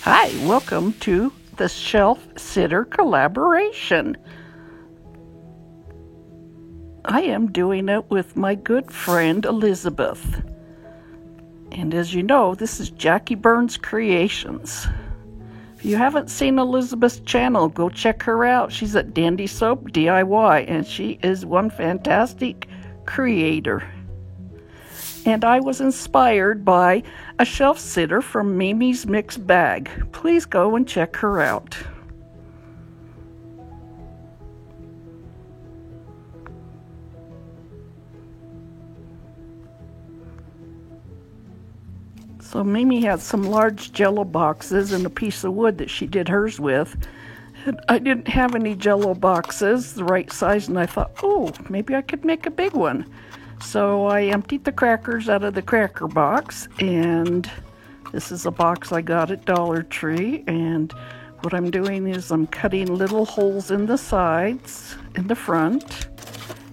Hi, welcome to the Shelf Sitter Collaboration. I am doing it with my good friend Elizabeth. And as you know, this is Jackie Burns Creations. If you haven't seen Elizabeth's channel, go check her out. She's at Dandy Soap DIY, and she is one fantastic creator. And I was inspired by a shelf sitter from Mimi's Mixed Bag. Please go and check her out. So Mimi had some large Jello boxes and a piece of wood that she did hers with. And I didn't have any Jello boxes the right size, and I thought, oh, maybe I could make a big one. So I emptied the crackers out of the cracker box, and this is a box I got at Dollar Tree. And what I'm doing is I'm cutting little holes in the sides, in the front,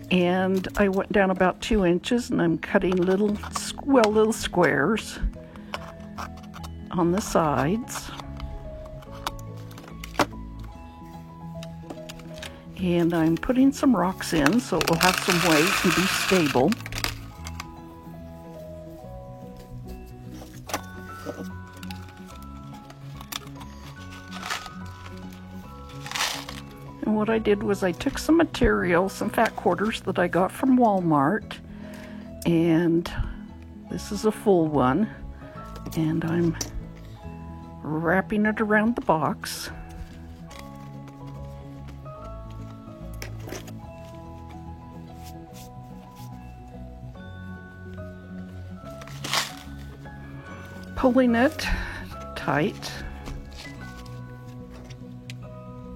and I went down about 2 inches, and I'm cutting little squares on the sides. And I'm putting some rocks in so it will have some weight and be stable. And what I did was I took some material, some fat quarters that I got from Walmart, and this is a full one, and I'm wrapping it around the box. Pulling it tight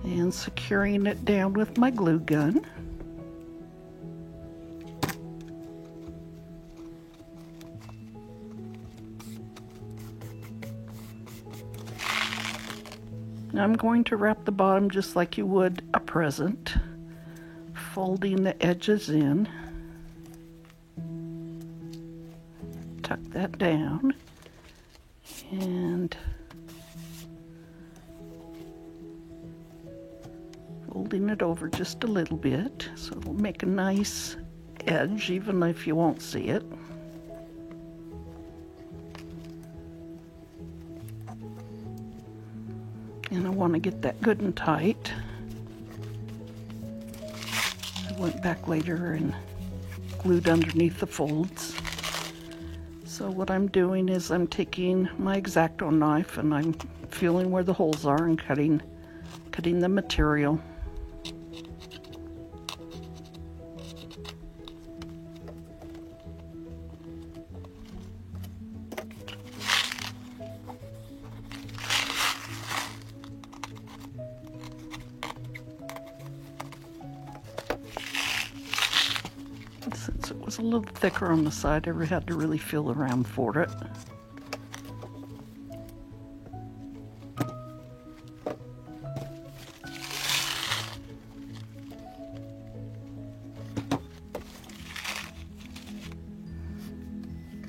and securing it down with my glue gun. Now I'm going to wrap the bottom just like you would a present, folding the edges in. Tuck that down. And folding it over just a little bit so it'll make a nice edge even if you won't see it. And I want to get that good and tight. I went back later and glued underneath the folds. So what I'm doing is I'm taking my X-Acto knife and I'm feeling where the holes are and cutting the material. Since it was a little thicker on the side, I had to really feel around for it.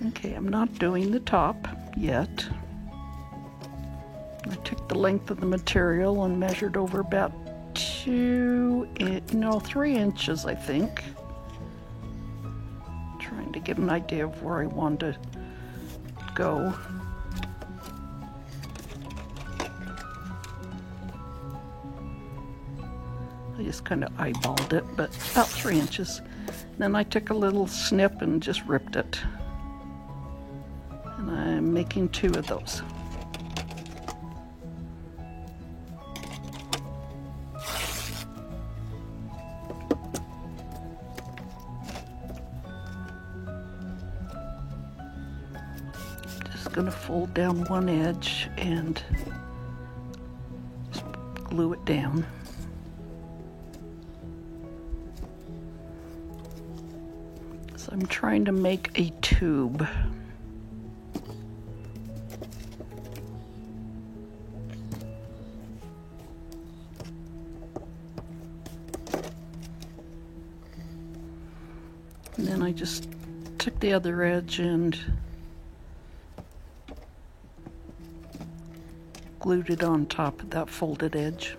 Okay, I'm not doing the top yet. I took the length of the material and measured over about 3 inches, I think. Trying to get an idea of where I want to go. I just kind of eyeballed it, but about 3 inches. Then I took a little snip and just ripped it. And I'm making 2 of those. Going to fold down one edge and just glue it down. So I'm trying to make a tube. And then I just took the other edge and glued it on top of that folded edge.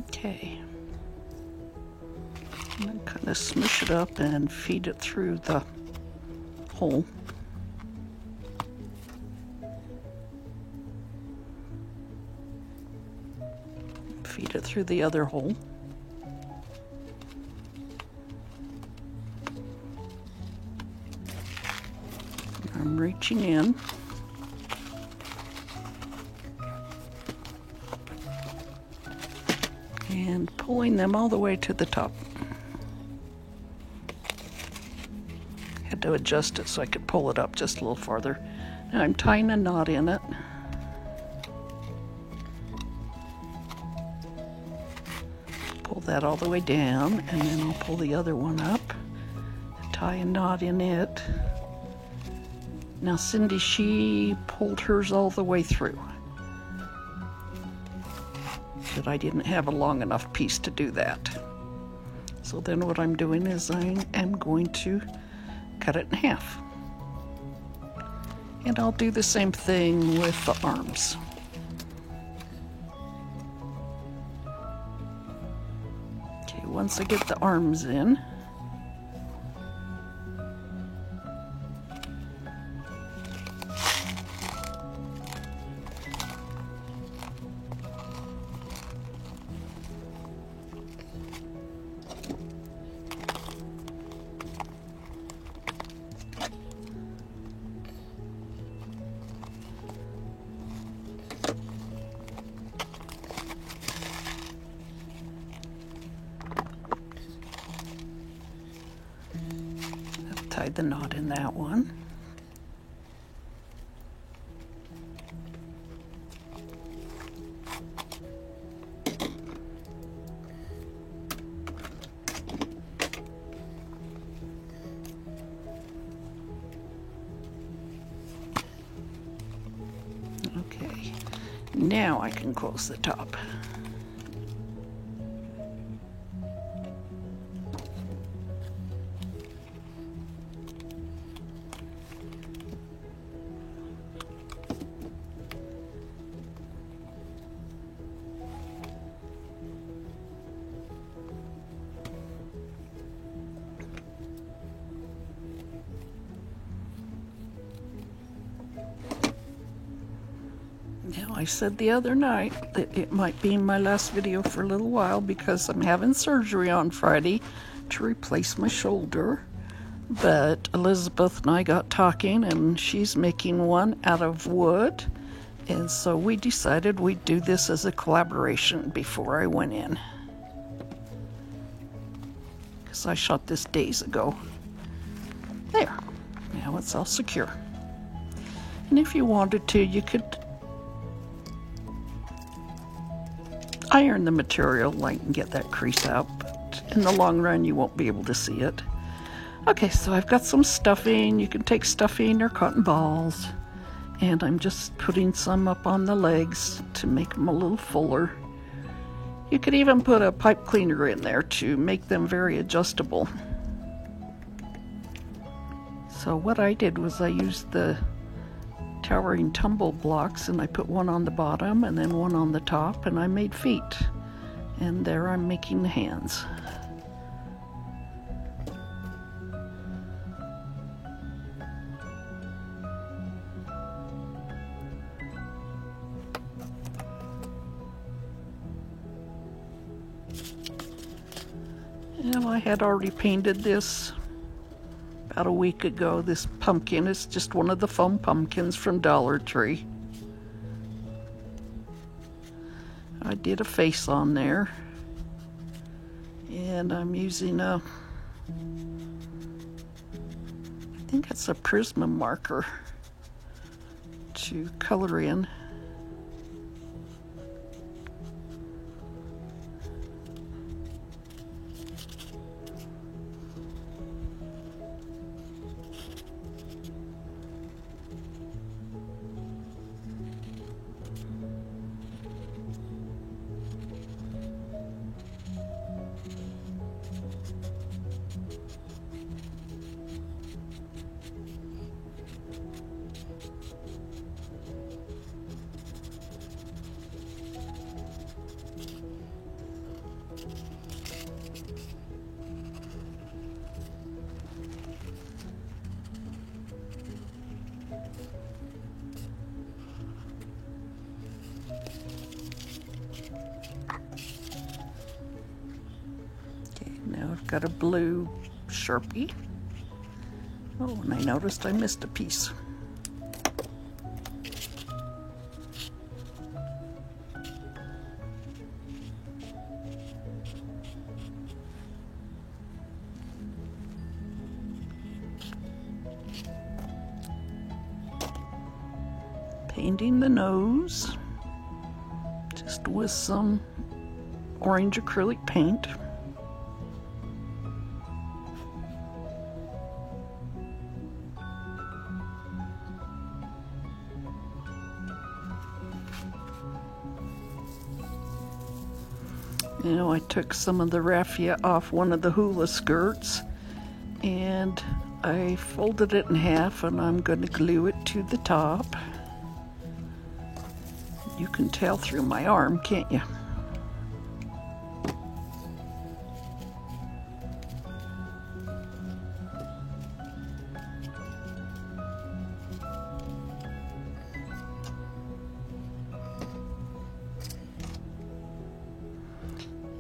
Okay, and then kind of smush it up and feed it through the hole. Feed it through the other hole. I'm reaching in. And pulling them all the way to the top. Had to adjust it so I could pull it up just a little farther. Now I'm tying a knot in it. Pull that all the way down, and then I'll pull the other one up, tie a knot in it. Now Cindy, she pulled hers all the way through. But I didn't have a long enough piece to do that. So then what I'm doing is I am going to cut it in half. And I'll do the same thing with the arms. Okay, once I get the arms in, tied the knot in that one. Okay, now I can close the top. Now, I said the other night that it might be my last video for a little while because I'm having surgery on Friday to replace my shoulder. But Elizabeth and I got talking, and she's making one out of wood. And so we decided we'd do this as a collaboration before I went in. Because I shot this days ago. There. Now it's all secure. And if you wanted to, you could iron the material like and get that crease out, but in the long run you won't be able to see it. Okay, so I've got some stuffing. You can take stuffing or cotton balls, and I'm just putting some up on the legs to make them a little fuller. You could even put a pipe cleaner in there to make them very adjustable. So what I did was I used the towering tumble blocks, and I put one on the bottom and then one on the top, and I made feet, and there I'm making the hands. And I had already painted this about a week ago. This pumpkin is just one of the foam pumpkins from Dollar Tree. I did a face on there, and I'm using I think it's a Prisma marker to color in. got a blue Sharpie. Oh, and I noticed I missed a piece. Painting the nose, just with some orange acrylic paint. You know, I took some of the raffia off one of the hula skirts and I folded it in half, and I'm going to glue it to the top. You can tell through my arm, can't you?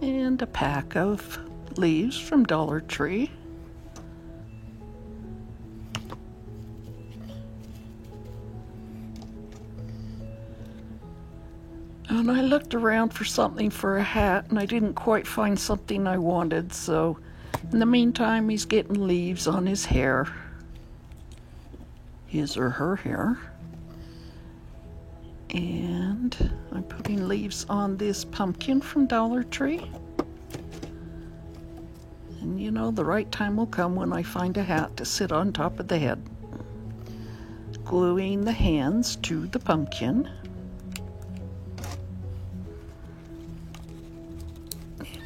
And a pack of leaves from Dollar Tree. And I looked around for something for a hat, and I didn't quite find something I wanted, so in the meantime, he's getting leaves on his hair. His or her hair. And I'm putting leaves on this pumpkin from Dollar Tree. And you know, the right time will come when I find a hat to sit on top of the head. Gluing the hands to the pumpkin.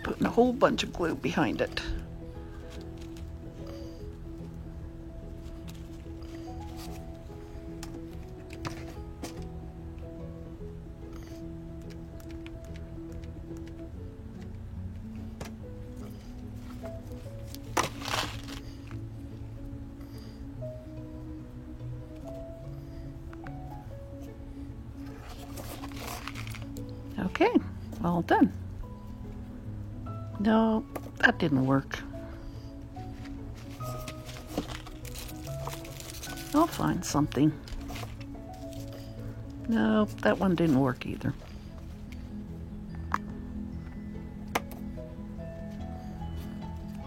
Putting a whole bunch of glue behind it. Okay, all done. No, that didn't work. I'll find something. No, that one didn't work either.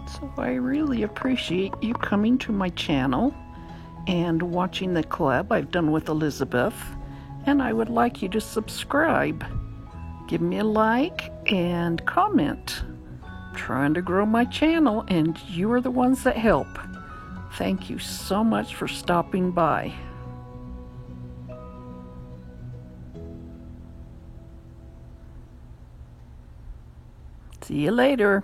So I really appreciate you coming to my channel and watching the collab I've done with Elizabeth. And I would like you to subscribe. Give me a like and comment. I'm trying to grow my channel, and you are the ones that help. Thank you so much for stopping by. See you later.